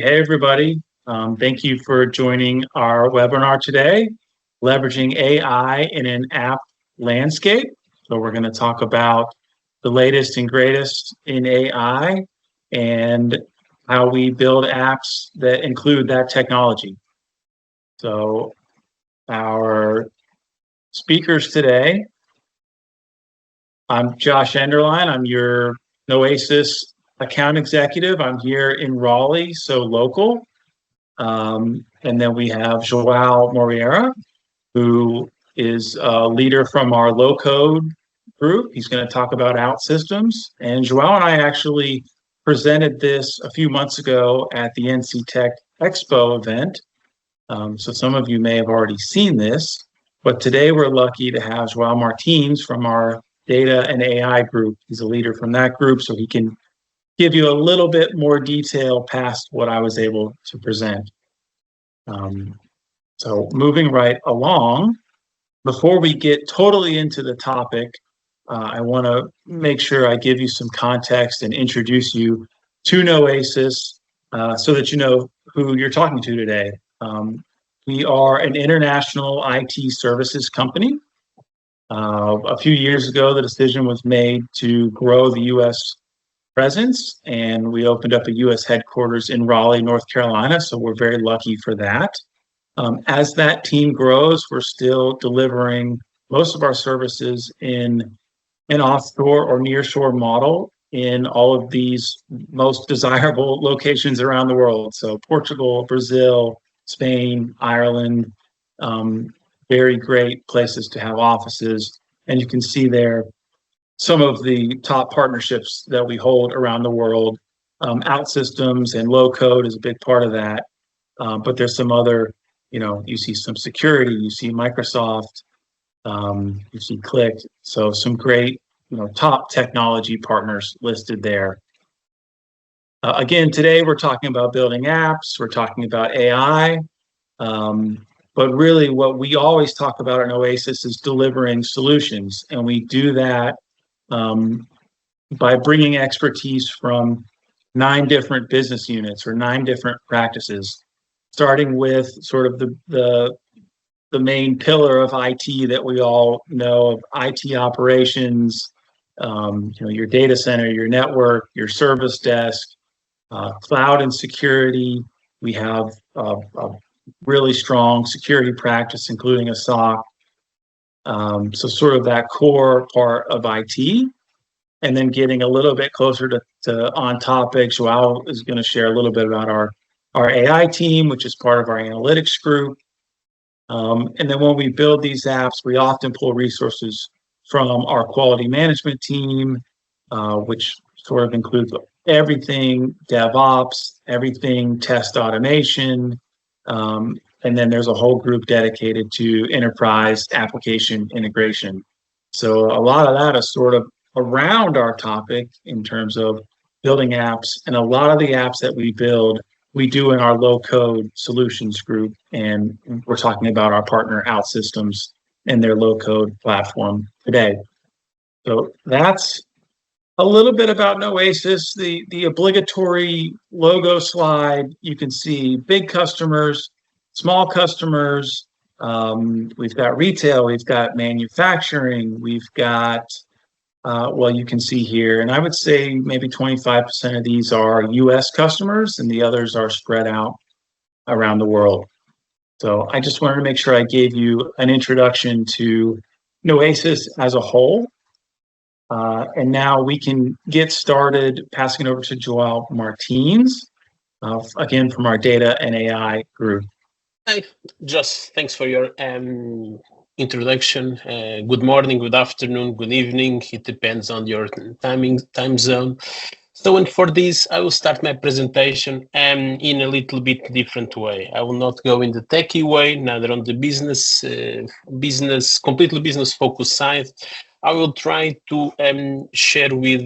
Hey everybody. Thank you for joining our webinar today, Leveraging AI in an App Landscape. So we're going to talk about the latest and greatest in AI and how we build apps that include that technology. So our speakers today, I'm Josh Enderline. I'm your Noesis account executive. I'm here in Raleigh, so local. And then we have Joao Moreira, who is a leader from our low code group. He's going to talk about OutSystems. And Joao and I actually presented this a few months ago at the NC Tech Expo event. So some of you may have already seen this, but today we're lucky to have Joao Martins from our data and AI group. He's a leader from that group, so he can give you a little bit more detail past what I was able to present. So moving right along, before we get totally into the topic, I want to make sure I give you some context and introduce you to Noesis so that you know who you're talking to today. We are an international IT services company. A few years ago, the decision was made to grow the U.S. presence, and we opened up a U.S. headquarters in Raleigh, North Carolina, so we're very lucky for that. As that team grows, we're still delivering most of our services in an offshore or nearshore model in all of these most desirable locations around the world. So Portugal, Brazil, Spain, Ireland, very great places to have offices. And you can see there some of the top partnerships that we hold around the world. OutSystems and low code is a big part of that. But there's some other, you see some security, you see Microsoft, you see Click. So some great, top technology partners listed there. Again, today we're talking about building apps, we're talking about AI, but really what we always talk about at Noesis is delivering solutions. And we do that by bringing expertise from 9 different business units or 9 different practices, starting with sort of the main pillar of IT that we all know of, IT operations, your data center, your network, your service desk, cloud and security. We have a really strong security practice, including a SOC. So sort of that core part of IT, and then getting a little bit closer to on topic. Joao is going to share a little bit about our AI team, which is part of our analytics group. And then when we build these apps, we often pull resources from our quality management team, which sort of includes everything DevOps, everything test automation, and then there's a whole group dedicated to enterprise application integration. So a lot of that is sort of around our topic in terms of building apps. And a lot of the apps that we build, we do in our low code solutions group. And we're talking about our partner OutSystems and their low code platform today. So that's a little bit about Noesis. The obligatory logo slide, you can see big customers, small customers. We've got retail, we've got manufacturing, we've got, you can see here, and I would say maybe 25% of these are US customers and the others are spread out around the world. So I just wanted to make sure I gave you an introduction to Noesis as a whole. And now we can get started, passing it over to Joao Martins, again, from our data and AI group. Hi, just thanks for your introduction. Good morning, good afternoon, good evening. It depends on your time zone. So, and for this, I will start my presentation in a little bit different way. I will not go in the techie way, neither on the completely business focused side. I will try to share with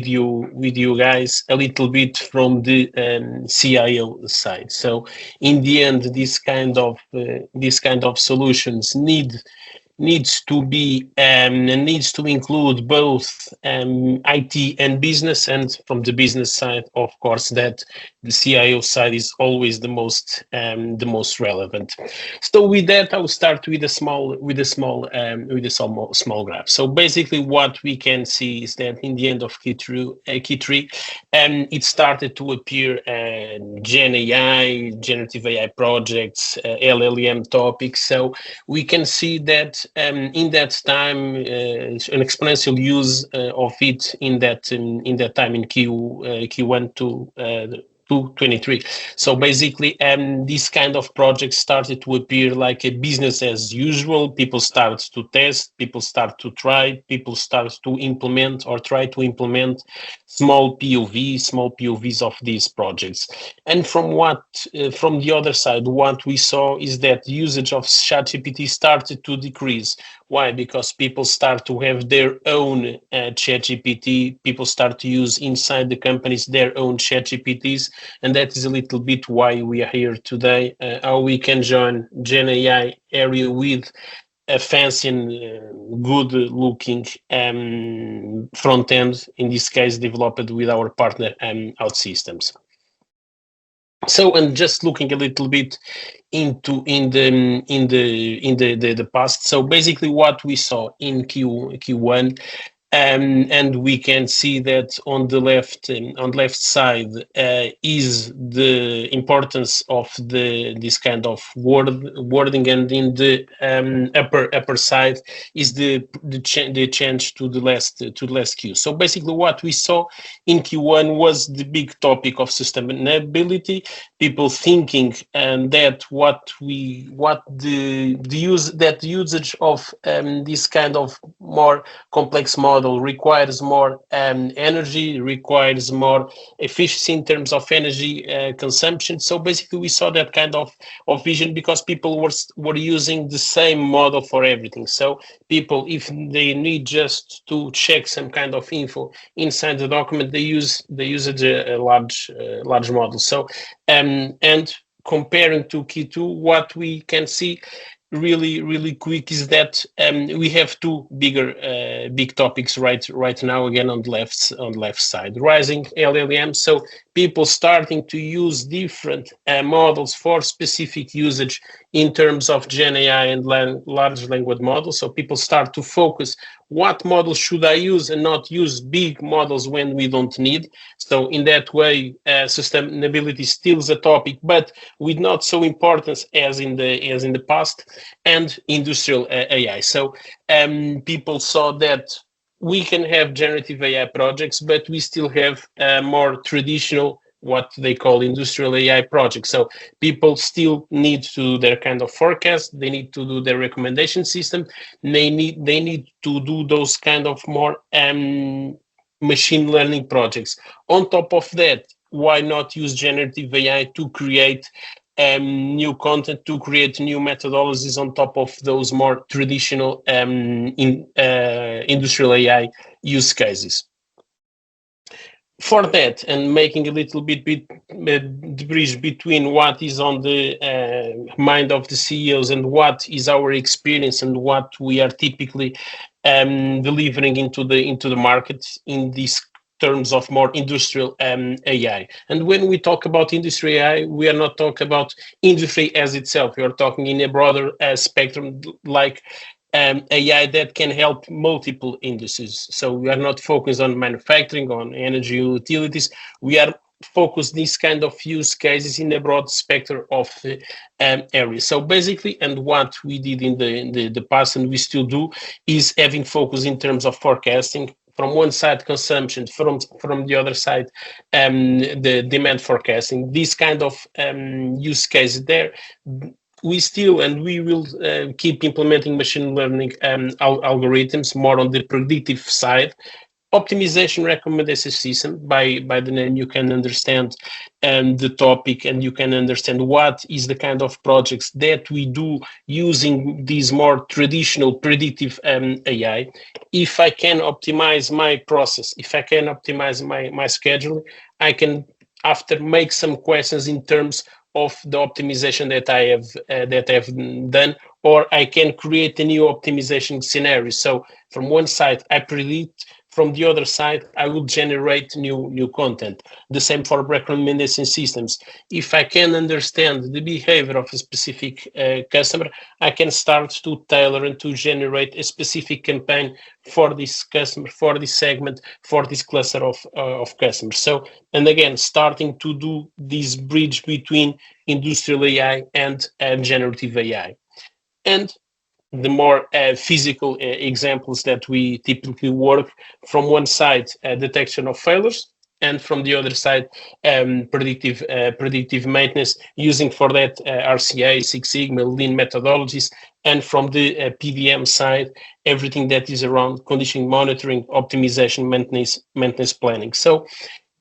you guys a little bit from the CIO side. So, in the end, this kind of solutions needs to include both IT and business, and from the business side, of course, that the CIO side is always the most relevant. So with that, I will start with a small graph. So basically, what we can see is that in the end of Q3, it started to appear Gen AI, generative AI projects, LLM topics. So we can see that in that time, an exponential use of it in that time in Q1 to 2023. So basically, this kind of projects started to appear like a business as usual. People start to test, people start to try, people start to implement or try to implement small POVs of these projects. And from the other side, what we saw is that the usage of ChatGPT started to decrease. Why? Because people start to have their own ChatGPT. People start to use inside the companies their own ChatGPTs, and that is a little bit why we are here today. How we can join Gen AI area with a fancy and good-looking front end. In this case, developed with our partner OutSystems. So, and just looking a little bit into the past. So basically, what we saw in Q1. And we can see that on the left side is the importance of this kind of wording, and in the upper side is the change to the last Q. So basically, what we saw in Q1 was the big topic of sustainability. People thinking that the usage of this kind of more complex model requires more energy, requires more efficiency in terms of energy consumption. So basically, we saw that kind of vision because people were using the same model for everything. So people, if they need just to check some kind of info inside the document, they use a large model. So and comparing to Q2, what we can see really quick is that we have two big topics right now again on the left side. Rising LLM, so people starting to use different models for specific usage in terms of Gen AI and large language models. So people start to focus what model should I use and not use big models when we don't need. So in that way, sustainability still is a topic, but with not so importance as in the past, and industrial AI. So people saw that we can have generative AI projects, but we still have more traditional, what they call industrial AI projects. So people still need to do their kind of forecast. They need to do their recommendation system. They need to do those kind of more machine learning projects. On top of that, why not use generative AI to create new content, to create new methodologies on top of those more traditional industrial AI use cases? For that, and making a little bit the bridge between what is on the mind of the CEOs and what is our experience and what we are typically delivering into the market in these terms of more industrial AI. And when we talk about industrial AI, we are not talking about industry as itself. We are talking in a broader spectrum, like AI that can help multiple industries. So we are not focused on manufacturing, on energy utilities. We are focused these kind of use cases in a broad spectrum of areas. So basically, and what we did in the past and we still do, is having focus in terms of forecasting. From one side, consumption, from the other side, the demand forecasting. This kind of use case there, we still and we will keep implementing machine learning algorithms more on the predictive side. Optimization recommendation system, by the name you can understand the topic, and you can understand what is the kind of projects that we do using these more traditional predictive AI. If I can optimize my process, if I can optimize my schedule, I can after make some questions in terms of the optimization that I have done, or I can create a new optimization scenario. So from one side, I predict. from the other side, I will generate new content. The same for recommendation systems. If I can understand the behavior of a specific customer, I can start to tailor and to generate a specific campaign for this customer, for this segment, for this cluster of customers. So, and again, starting to do this bridge between industrial AI and generative AI. And the more physical examples that we typically work from one side, detection of failures, and from the other side, predictive maintenance, using for that RCA, Six Sigma, Lean methodologies, and from the PDM side, everything that is around condition monitoring, optimization, maintenance planning. So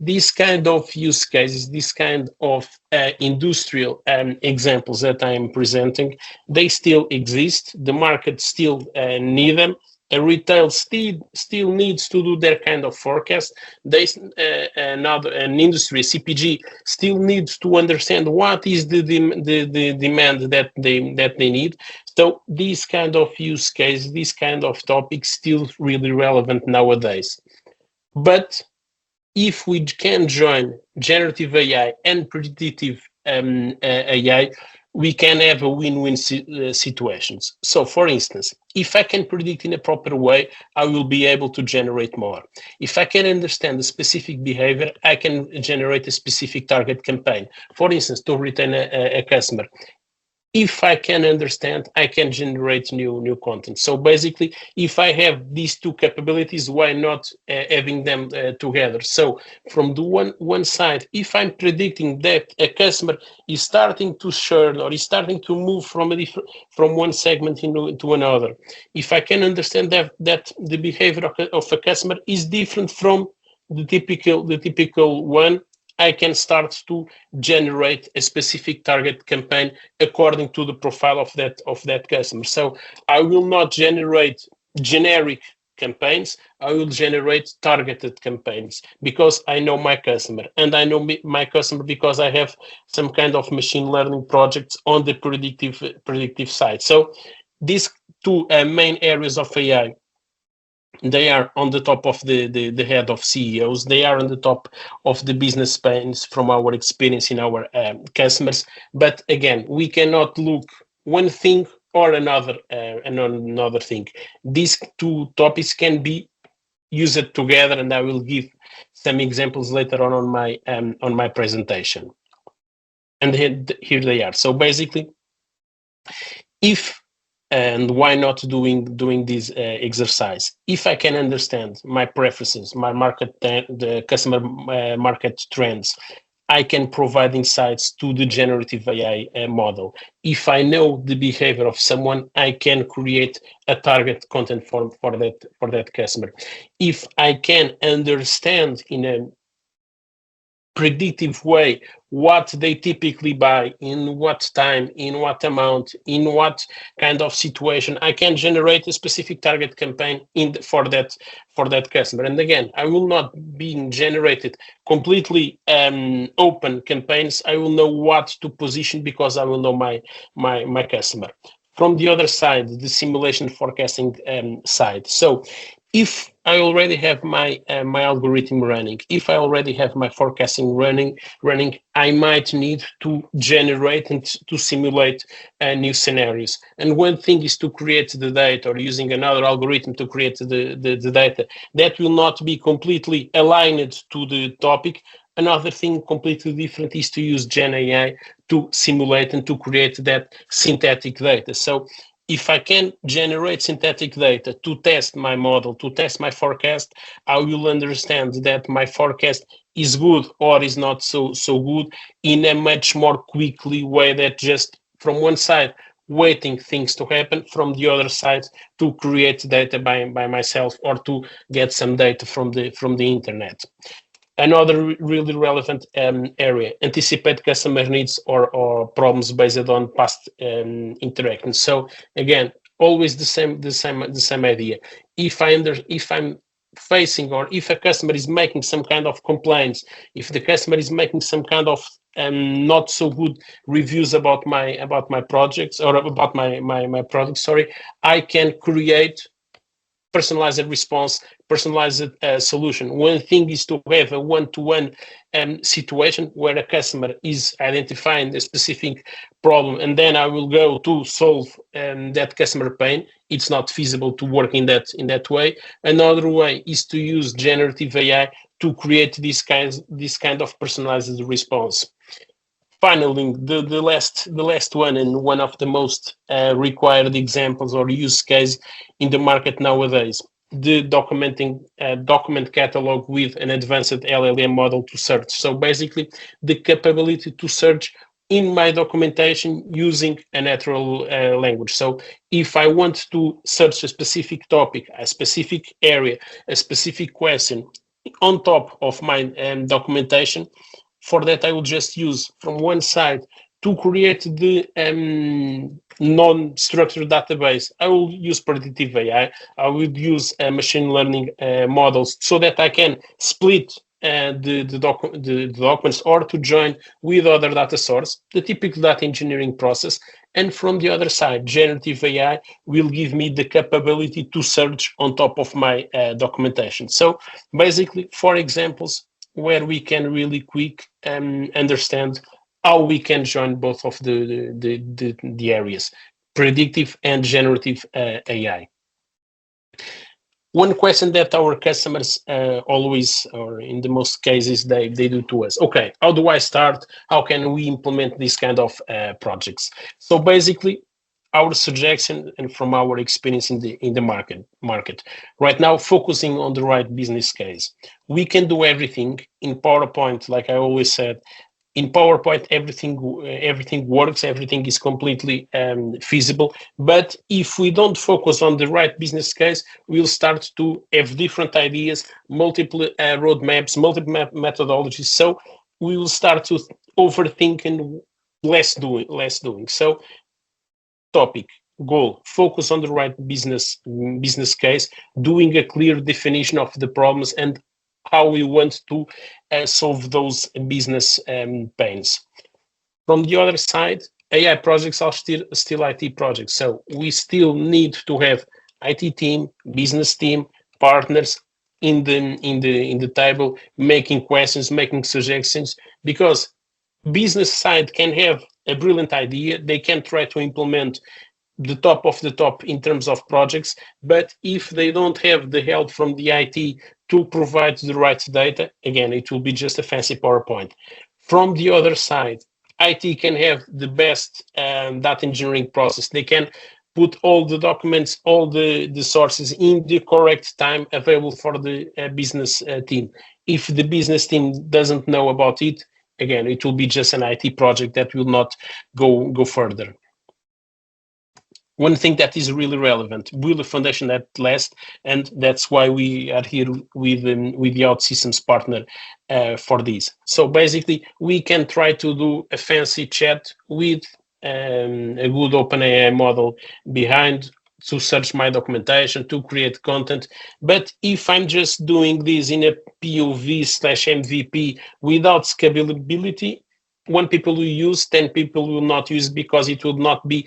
these kind of use cases, this kind of industrial examples that I am presenting, they still exist. The market still need them. Retail still needs to do their kind of forecast. An industry, CPG, still needs to understand what is the demand that they need. So these kind of use cases, these kind of topics, still really relevant nowadays. But if we can join generative AI and predictive AI, we can have a win-win situations. So, for instance, if I can predict in a proper way, I will be able to generate more. If I can understand the specific behavior, I can generate a specific target campaign. For instance, to retain a customer. If I can understand, I can generate new content. So basically, if I have these two capabilities, why not having them together? So from the one side, if I'm predicting that a customer is starting to churn or is starting to move from one segment into another, if I can understand that the behavior of a customer is different from the typical one, I can start to generate a specific target campaign according to the profile of that customer. So I will not generate generic campaigns. I will generate targeted campaigns because I know my customer, and I know my customer because I have some kind of machine learning projects on the predictive side. So these two main areas of AI, they are on the top of the head of CEOs. They are on the top of the business plans from our experience in our customers. But again, we cannot look one thing or another thing. These two topics can be used together, and I will give some examples later on my presentation. And here they are. So basically, and why not doing this exercise? If I can understand my preferences, my market, the customer market trends, I can provide insights to the generative AI model. If I know the behavior of someone, I can create a target content for that customer. If I can understand in a predictive way what they typically buy, in what time, in what amount, in what kind of situation, I can generate a specific target campaign for that customer. And again, I will not be generated completely open campaigns. I will know what to position because I will know my customer. From the other side, the simulation forecasting side. So if I already have my algorithm running, if I already have my forecasting running, I might need to generate and to simulate new scenarios. And one thing is to create the data, or using another algorithm to create the data. That will not be completely aligned to the topic. Another thing completely different is to use Gen AI to simulate and to create that synthetic data. So if I can generate synthetic data to test my model, to test my forecast, I will understand that my forecast is good or is not so good in a much more quickly way than just from one side waiting things to happen, from the other side to create data by myself or to get some data from the internet. Another really relevant area: anticipate customer needs or problems based on past interactions. So again, always the same idea. If I'm facing, or if a customer is making some kind of complaints, if the customer is making some kind of not so good reviews about my projects or about my product, I can create personalized response, personalized solution. One thing is to have a one-to-one situation where a customer is identifying a specific problem, and then I will go to solve that customer pain. It's not feasible to work in that way. Another way is to use generative AI to create this kind of personalized response. Finally, the last one, and one of the most required examples or use case in the market nowadays, the document catalog with an advanced LLM model to search. So basically, the capability to search in my documentation using a natural language. So if I want to search a specific topic, a specific area, a specific question on top of my documentation, for that, I will just use from one side to create the non-structured database. I will use predictive AI. I will use machine learning models so that I can split the documents or to join with other data source, the typical data engineering process. And from the other side, generative AI will give me the capability to search on top of my documentation. So basically, for examples, where we can really quick understand how we can join both of the areas, predictive and generative AI. One question that our customers always, or in the most cases, they do to us, okay, how do I start? How can we implement these kind of projects? So basically, our suggestion and from our experience in the market right now, focusing on the right business case, we can do everything in PowerPoint. Like I always said, in PowerPoint, everything works, everything is completely feasible. But if we don't focus on the right business case, we'll start to have different ideas, multiple roadmaps, multiple methodologies. So we will start to overthink and less doing. So topic, goal, focus on the right business case, doing a clear definition of the problems and how we want to solve those business pains. From the other side, AI projects are still IT projects. So we still need to have IT team, business team, partners in the table, making questions, making suggestions, because business side can have a brilliant idea. They can try to implement the top of the top in terms of projects, but if they don't have the help from the IT to provide the right data, again, it will be just a fancy PowerPoint. From the other side, IT can have the best data engineering process. They can put all the documents, all the sources in the correct time available for the business team. If the business team doesn't know about it, again, it will be just an IT project that will not go further. One thing that is really relevant, build a foundation that lasts, and that's why we are here with the OutSystems partner for this. So basically, we can try to do a fancy chat with a good OpenAI model behind to search my documentation, to create content. But if I'm just doing this in a POV/MVP without scalability, 1 people will use, 10 people will not use, because it would not be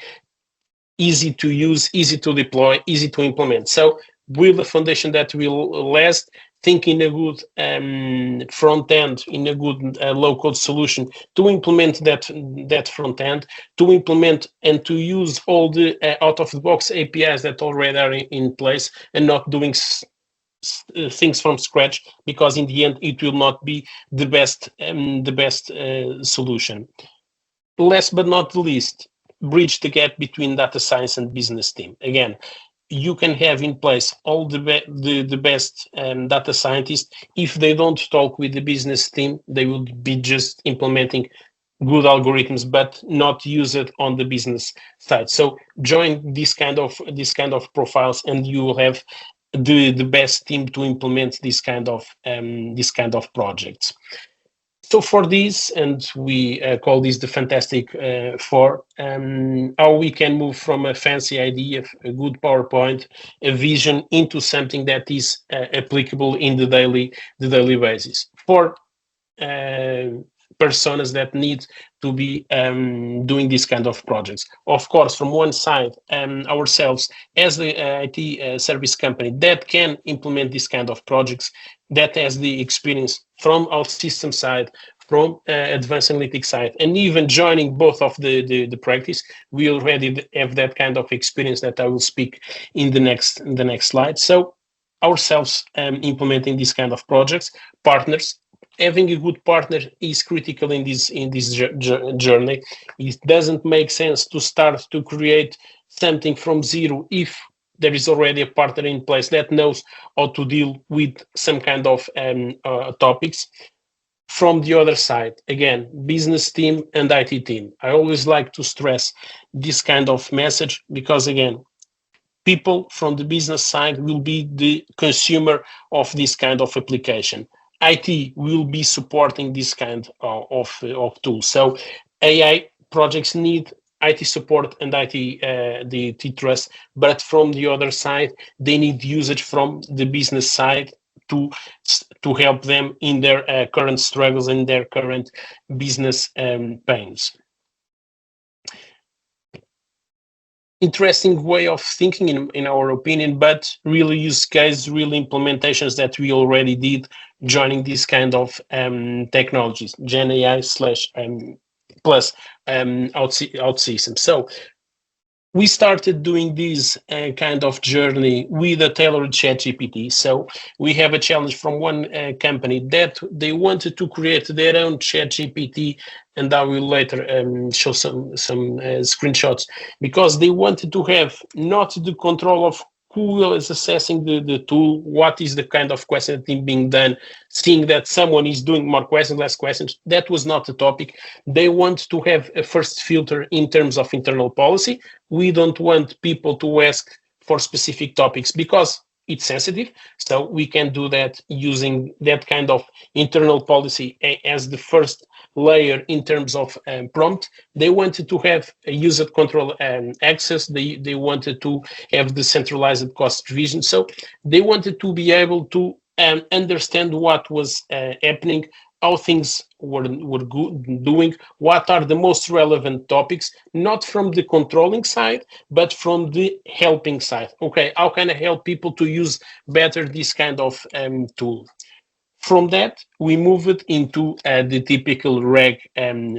easy to use, easy to deploy, easy to implement. So build a foundation that will last, think in a good front end, in a good low-code solution to implement that front end, to implement and to use all the out-of-the-box APIs that already are in place, and not doing things from scratch, because in the end it will not be the best solution. Last but not the least, bridge the gap between data science and business team. Again, you can have in place all the best data scientists. If they don't talk with the business team, they will be just implementing good algorithms, but not use it on the business side. So join this kind of profiles, and you will have the best team to implement this kind of projects. So for this, and we call this the Fantastic Four, how we can move from a fancy idea, a good PowerPoint, a vision, into something that is applicable in the daily basis. For personas that need to be doing these kind of projects. Of course, from one side, ourselves as the IT service company that can implement these kind of projects, that has the experience from OutSystems side, from advanced analytics side, and even joining both of the practice, we already have that kind of experience that I will speak in the next slide. So ourselves implementing these kind of projects, partners. Having a good partner is critical in this journey. It doesn't make sense to start to create something from zero if there is already a partner in place that knows how to deal with some kind of topics. From the other side, again, business team and IT team. I always like to stress this kind of message because, again, people from the business side will be the consumer of this kind of application. IT will be supporting this kind of tools. So AI projects need IT support and IT trust, but from the other side, they need usage from the business side to help them in their current struggles and their current business pains. Interesting way of thinking in our opinion, but really use case, real implementations that we already did joining this kind of technologies, Gen AI slash plus OutSystems. So we started doing this kind of journey with a tailored ChatGPT. So we have a challenge from one company that they wanted to create their own ChatGPT, and I will later show some screenshots, because they wanted to have not the control of who is assessing the tool, what is the kind of question being done, seeing that someone is doing more questions, less questions. That was not the topic. They want to have a first filter in terms of internal policy. We don't want people to ask for specific topics because it's sensitive. So we can do that using that kind of internal policy as the first layer in terms of prompt. They wanted to have a user control access. They wanted to have the centralized cost revision. So they wanted to be able to understand what was happening, how things were doing, what are the most relevant topics, not from the controlling side, but from the helping side. Okay, how can I help people to use better this kind of tool? From that, we move it into the typical RAG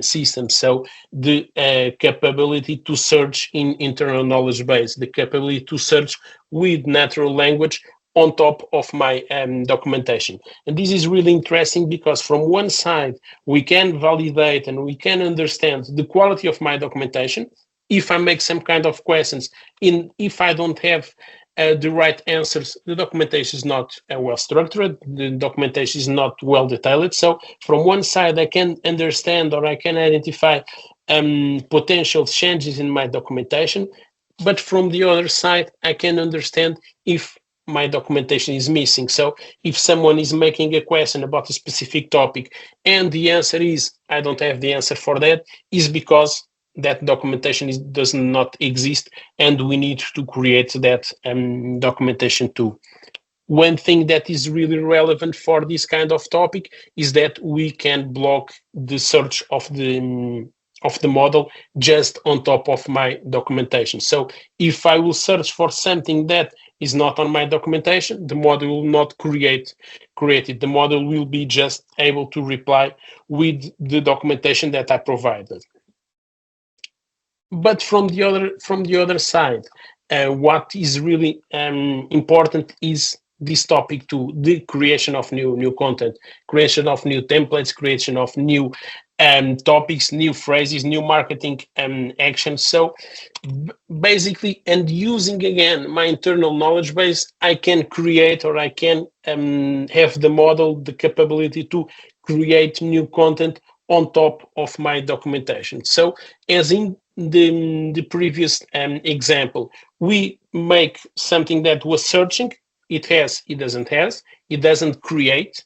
system. So the capability to search in internal knowledge base, the capability to search with natural language on top of my documentation. And this is really interesting because from one side, we can validate and we can understand the quality of my documentation. If I make some kind of questions, if I don't have the right answers, the documentation is not well structured, the documentation is not well detailed. So from one side, I can understand or I can identify potential changes in my documentation, but from the other side, I can understand if my documentation is missing. So if someone is making a question about a specific topic and the answer is, I don't have the answer for that, is because that documentation does not exist and we need to create that documentation too. One thing that is really relevant for this kind of topic is that we can block the search of the model just on top of my documentation. So if I will search for something that is not on my documentation, the model will not create it. The model will be just able to reply with the documentation that I provided. But from the other side, what is really important is this topic to the creation of new content, creation of new templates, creation of new topics, new phrases, new marketing actions. So basically, and using again my internal knowledge base, I can create or I can have the model, the capability to create new content on top of my documentation. So as in the previous example, we make something that was searching. It doesn't create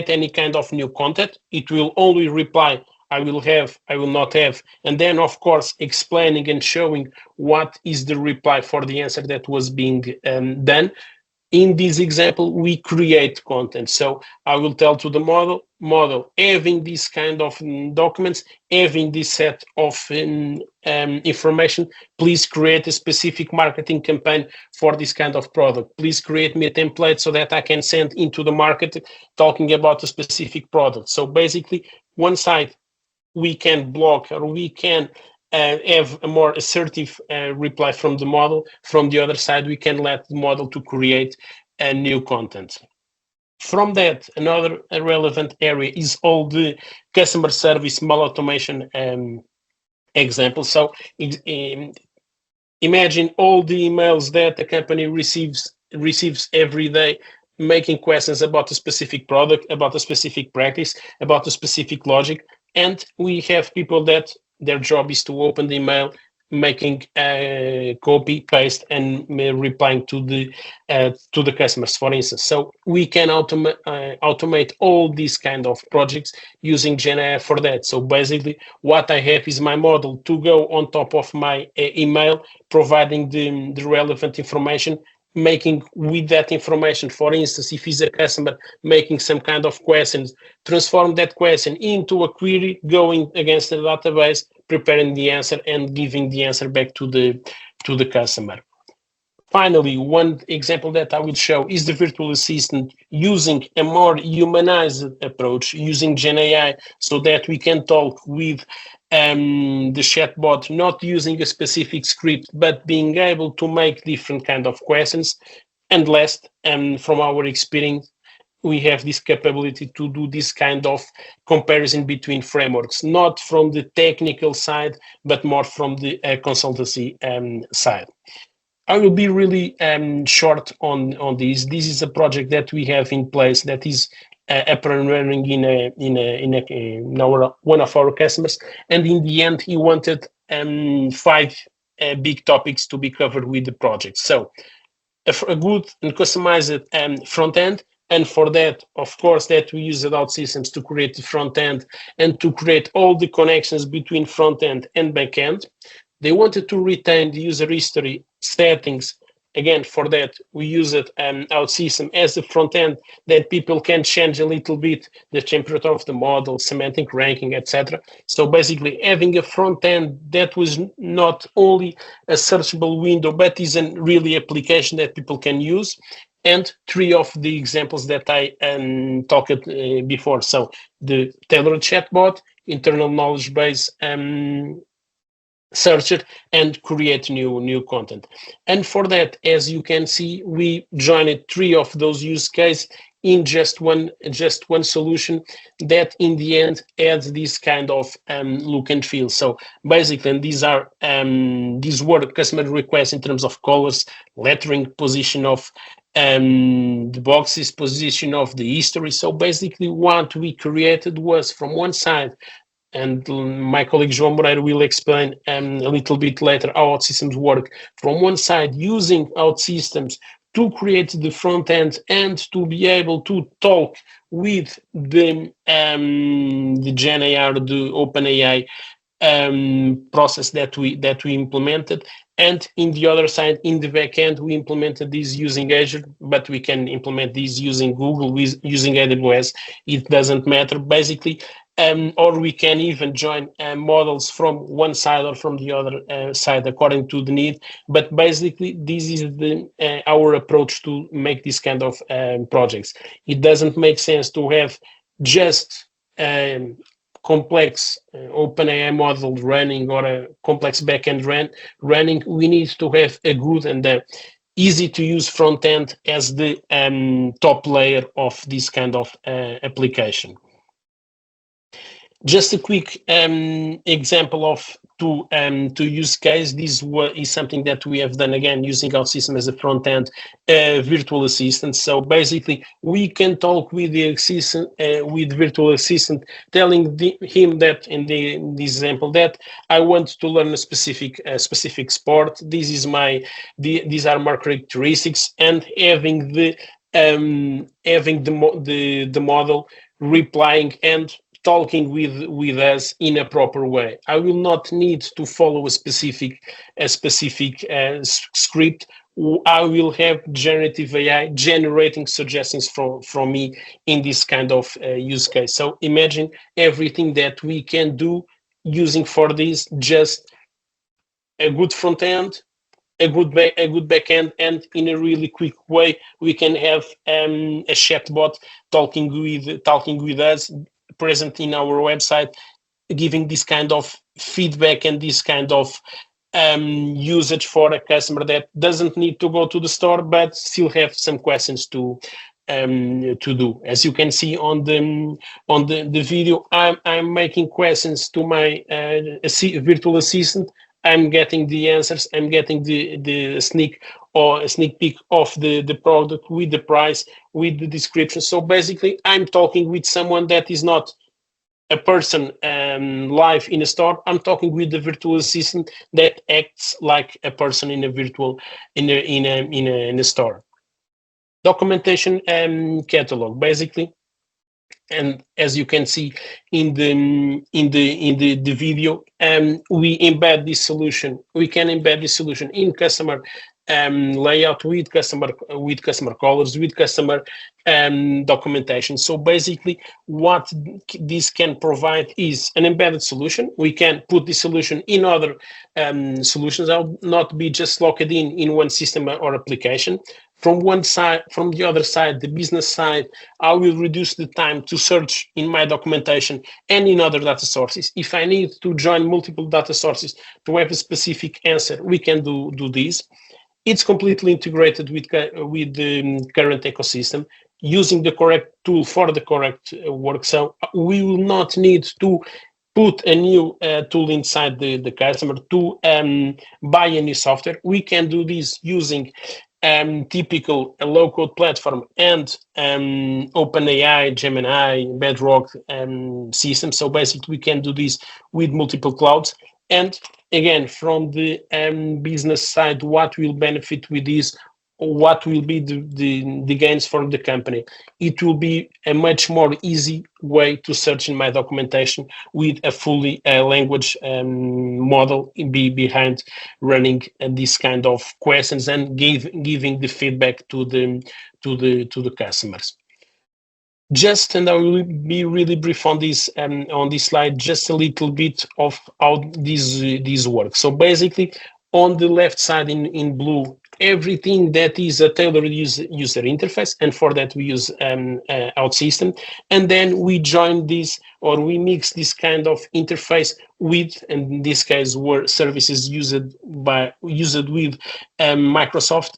any kind of new content. It will only reply, I will not have, and then of course explaining and showing what is the reply for the answer that was being done. in this example, we create content. So I will tell to the model, having this kind of documents, having this set of information, please create a specific marketing campaign for this kind of product. Please create me a template so that I can send into the market talking about a specific product. So basically, one side, we can block, or we can have a more assertive reply from the model. From the other side, we can let the model to create a new content. From that, another relevant area is all the customer service malautomation examples. So imagine all the emails that the company receives every day, making questions about a specific product, about a specific practice, about a specific logic. And we have people that their job is to open the email, making a copy, paste, and replying to the customers, for instance. So we can automate all these kind of projects using Gen AI for that. So basically, what I have is my model to go on top of my email, providing the relevant information, making with that information, for instance, if he's a customer making some kind of questions, transform that question into a query, going against the database, preparing the answer, and giving the answer back to the customer. Finally, one example that I will show is the virtual assistant using a more humanized approach, using Gen AI, so that we can talk with the chatbot, not using a specific script, but being able to make different kind of questions. And last, from our experience, we have this capability to do this kind of comparison between frameworks, not from the technical side, but more from the consultancy side. I will be really short on this. This is a project that we have in place that is up and running in one of our customers, and in the end, he wanted 5 big topics to be covered with the project. So, a good and customized front end, and for that, of course, that we use OutSystems to create the front end and to create all the connections between front end and back end. They wanted to retain the user history settings. Again, for that, we use it OutSystem as the front end that people can change a little bit the temperature of the model, semantic ranking, etc. So basically, having a front end that was not only a searchable window, but is a really application that people can use. And 3 of the examples that I talked before. So the tailored chatbot, internal knowledge base searcher, and create new content. And for that, as you can see, we joined 3 of those use cases in just one solution that in the end adds this kind of look and feel. So basically, and these were customer requests in terms of colors, lettering, position of the boxes, position of the history. So basically, what we created was, from one side, and my colleague João Moreira will explain a little bit later how OutSystems work. From one side, using OutSystems to create the front end and to be able to talk with the Gen AI, the OpenAI process that we implemented. And in the other side, in the backend, we implemented this using Azure, but we can implement this using Google, using AWS. It doesn't matter, basically. Or we can even join models from one side or from the other side according to the need. But basically, this is our approach to make this kind of projects. It doesn't make sense to have just complex OpenAI model running or a complex backend running. We need to have a good and easy to use front end as the top layer of this kind of application. Just a quick example of two use case. This is something that we have done, again, using OutSystems as a front end virtual assistant. So basically, we can talk with the assistant, with virtual assistant, telling him that in this example that I want to learn a specific sport. This is these are my characteristics, and having the model replying and talking with us in a proper way. I will not need to follow a specific script. I will have generative AI generating suggestions from me in this kind of use case. So imagine everything that we can do using for this, just a good front end, a good back end, and in a really quick way we can have a chatbot talking with us, present in our website, giving this kind of feedback and this kind of usage for a customer that doesn't need to go to the store but still have some questions to do. As you can see on the video, I'm making questions to my virtual assistant. I'm getting the answers. I'm getting the sneak peek of the product with the price, with the description. So basically, I'm talking with someone that is not a person live in a store. I'm talking with the virtual assistant that acts like a person in a virtual in a store. Documentation catalog, basically. And as you can see in the video, we embed this solution. We can embed this solution in customer layout, with customer colors, with customer documentation. So basically, what this can provide is an embedded solution. We can put this solution in other solutions. I'll not be just locked in one system or application. From one side, from the other side, the business side, I will reduce the time to search in my documentation and in other data sources. If I need to join multiple data sources to have a specific answer, we can do this. It's completely integrated with the current ecosystem, using the correct tool for the correct work. So we will not need to put a new tool inside the customer to buy a new software. We can do this using typical low-code platform and OpenAI, Gemini, Bedrock systems. So basically, we can do this with multiple clouds. And again, from the business side, what will benefit with this? What will be the gains for the company? It will be a much more easy way to search in my documentation with a fully language model behind running this kind of questions and giving the feedback to the customers. And I will be really brief on this slide, just a little bit of how this works. So basically, on the left side in blue, everything that is a tailored user interface, and for that we use OutSystems, and then we join this, or we mix this kind of interface with, in this case, were services used with Microsoft.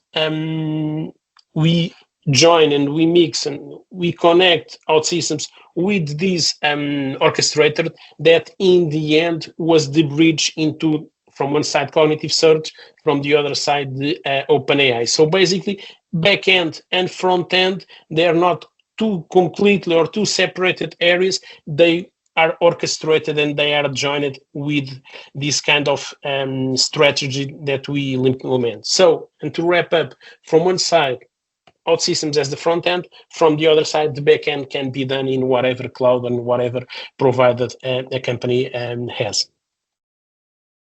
We join and we mix and we connect OutSystems with this orchestrator that in the end was the bridge into, from one side, cognitive search, from the other side, the OpenAI. So basically, back end and front end, they are not two completely or two separated areas. They are orchestrated and they are joined with this kind of strategy that we implement. So, and to wrap up, from one side, OutSystems as the front end. From the other side, the back end can be done in whatever cloud and whatever provider a company has.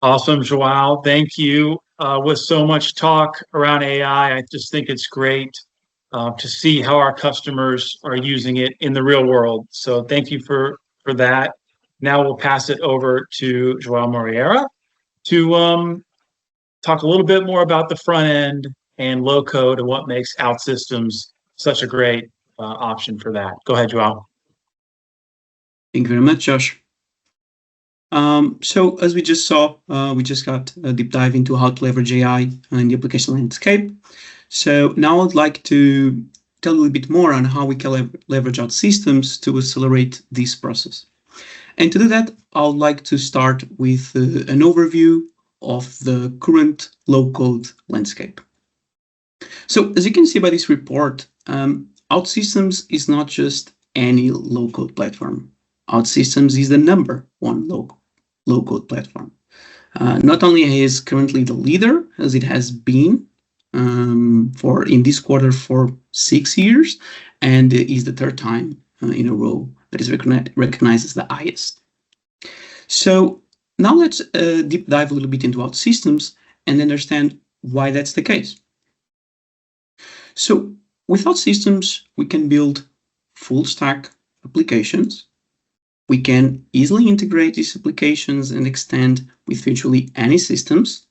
Awesome, Joao. Thank you. With so much talk around AI, I just think it's great to see how our customers are using it in the real world. So thank you for that. Now we'll pass it over to Joao Moreira to talk a little bit more about the front end and low code and what makes OutSystems such a great option for that. Go ahead, Joao. Thank you very much, Josh. So as we just saw, we just got a deep dive into how to leverage AI in the application landscape. So now I'd like to tell you a little bit more on how we can leverage OutSystems to accelerate this process. And to do that, I would like to start with an overview of the current low-code landscape. So as you can see by this report, OutSystems is not just any low-code platform. OutSystems is the number one low-code platform. Not only is currently the leader, as it has been in this quarter for 6 years, and is the third time in a row that is recognized as the highest. So now let's deep dive a little bit into OutSystems and understand why that's the case. So with OutSystems, we can build full stack applications. We can easily integrate these applications and extend with virtually any systems.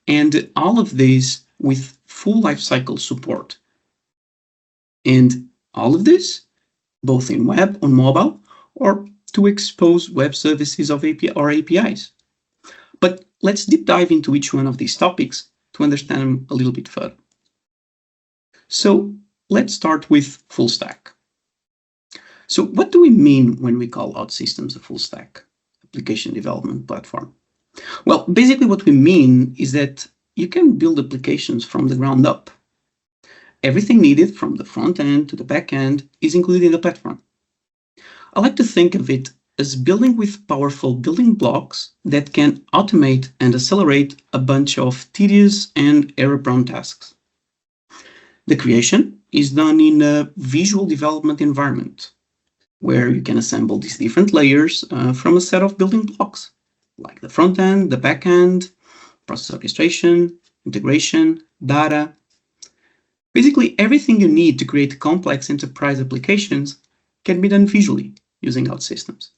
And all of this with full lifecycle support. And all of this, both in web, on mobile, or to expose web services of or APIs. But let's deep dive into each one of these topics to understand them a little bit further. So let's start with full stack. So what do we mean when we call OutSystems a full stack application development platform? Well, basically what we mean is that you can build applications from the ground up. Everything needed from the front end to the back end is included in the platform. I like to think of it as building with powerful building blocks that can automate and accelerate a bunch of tedious and error-prone tasks. The creation is done in a visual development environment where you can assemble these different layers from a set of building blocks, like the front end, the back end, process orchestration, integration, data. Basically, everything you need to create complex enterprise applications can be done visually using OutSystems.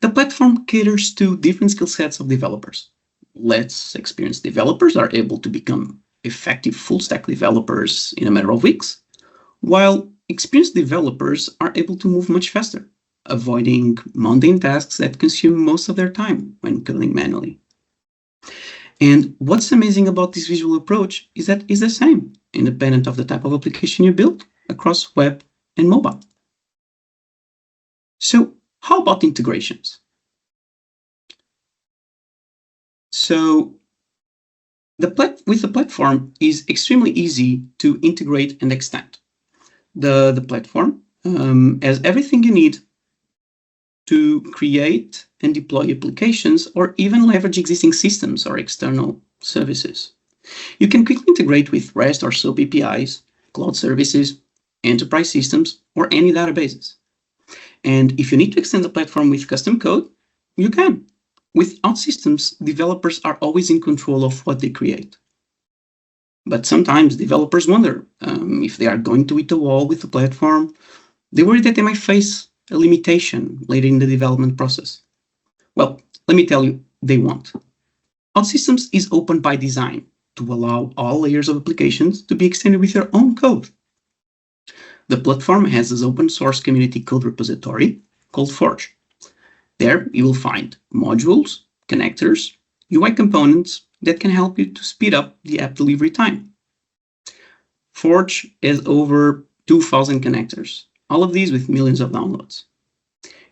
The platform caters to different skill sets of developers. Less experienced developers are able to become effective full-stack developers in a matter of weeks, while experienced developers are able to move much faster, avoiding mundane tasks that consume most of their time when coding manually. And what's amazing about this visual approach is that it's the same, independent of the type of application you build across web and mobile. So how about integrations? So with the platform is extremely easy to integrate and extend. The platform has everything you need to create and deploy applications or even leverage existing systems or external services. You can quickly integrate with REST or SOAP APIs, cloud services, enterprise systems, or any databases. And if you need to extend the platform with custom code, you can. With OutSystems, developers are always in control of what they create. But sometimes developers wonder if they are going to hit a wall with the platform. They worry that they might face a limitation later in the development process. Well, let me tell you, they won't. OutSystems is open by design to allow all layers of applications to be extended with their own code. The platform has an open source community code repository called Forge. There you will find modules, connectors, UI components that can help you to speed up the app delivery time. Forge has over 2,000 connectors, all of these with millions of downloads.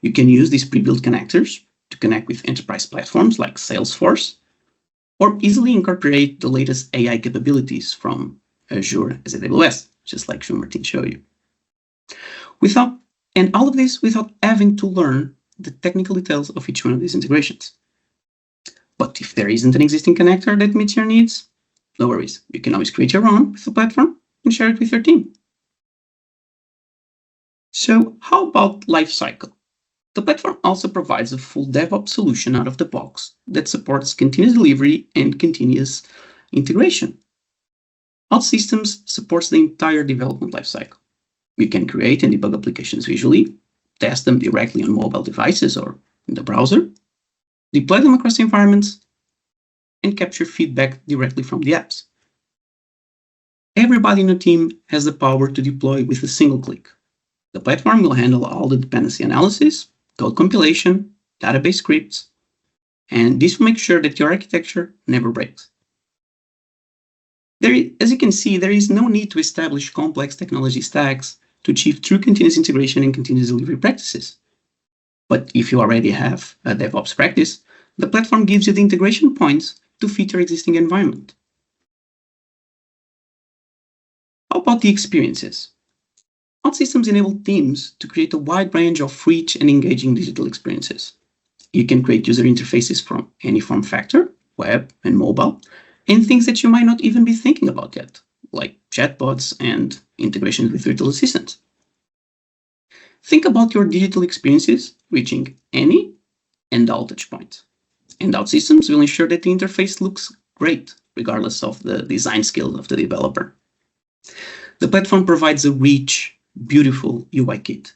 You can use these pre-built connectors to connect with enterprise platforms like Salesforce, or easily incorporate the latest AI capabilities from Azure as AWS, just like Jean-Martin showed you. And all of this without having to learn the technical details of each one of these integrations. But if there isn't an existing connector that meets your needs, no worries. You can always create your own with the platform and share it with your team. So how about lifecycle? The platform also provides a full DevOps solution out of the box that supports continuous delivery and continuous integration. OutSystems supports the entire development lifecycle. You can create and debug applications visually, test them directly on mobile devices or in the browser, deploy them across environments, and capture feedback directly from the apps. Everybody in the team has the power to deploy with a single click. The platform will handle all the dependency analysis, code compilation, database scripts, and this will make sure that your architecture never breaks. As you can see, there is no need to establish complex technology stacks to achieve true continuous integration and continuous delivery practices. But if you already have a DevOps practice, the platform gives you the integration points to fit your existing environment. How about the experiences? OutSystems enable teams to create a wide range of rich and engaging digital experiences. You can create user interfaces from any form factor, web and mobile, and things that you might not even be thinking about yet, like chatbots and integrations with virtual assistants. Think about your digital experiences reaching any and all touchpoints. And OutSystems will ensure that the interface looks great, regardless of the design skills of the developer. The platform provides a rich, beautiful UI kit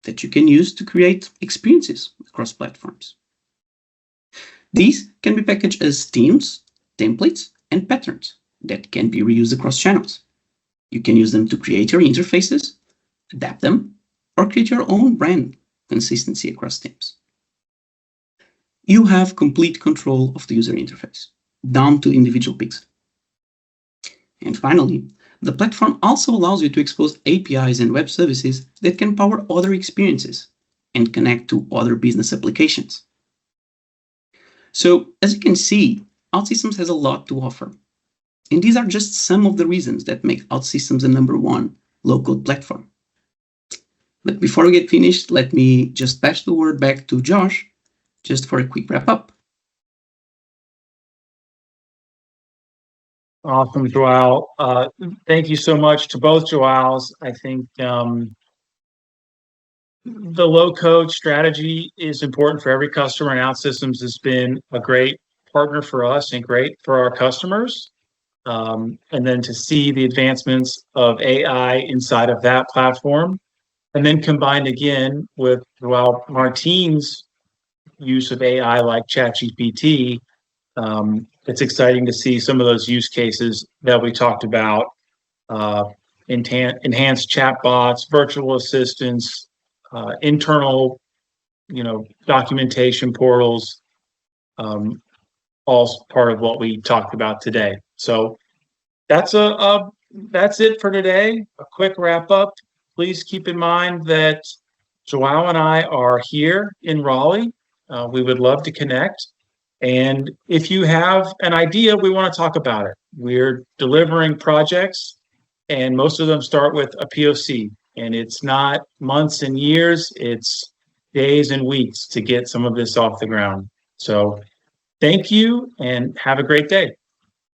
that you can use to create experiences across platforms. These can be packaged as themes, templates, and patterns that can be reused across channels. You can use them to create your interfaces, adapt them, or create your own brand consistency across teams. You have complete control of the user interface, down to individual pixel. And finally, the platform also allows you to expose APIs and web services that can power other experiences and connect to other business applications. So, as you can see, OutSystems has a lot to offer. And these are just some of the reasons that make OutSystems the #1 low-code platform. But before we get finished, let me just pass the word back to Josh, just for a quick wrap-up. Awesome, Joao. Thank you so much to both Joaos. I think the low-code strategy is important for every customer, and OutSystems has been a great partner for us and great for our customers. And then to see the advancements of AI inside of that platform, and then combined again with Joao Martin's use of AI like ChatGPT, it's exciting to see some of those use cases that we talked about, enhanced chatbots, virtual assistants, internal, documentation portals, all part of what we talked about today. So that's it for today. A quick wrap up. Please keep in mind that Joao and I are here in Raleigh. We would love to connect. And if you have an idea, we want to talk about it. We're delivering projects, and most of them start with a POC. And it's not months and years, it's days and weeks to get some of this off the ground. So thank you and have a great day.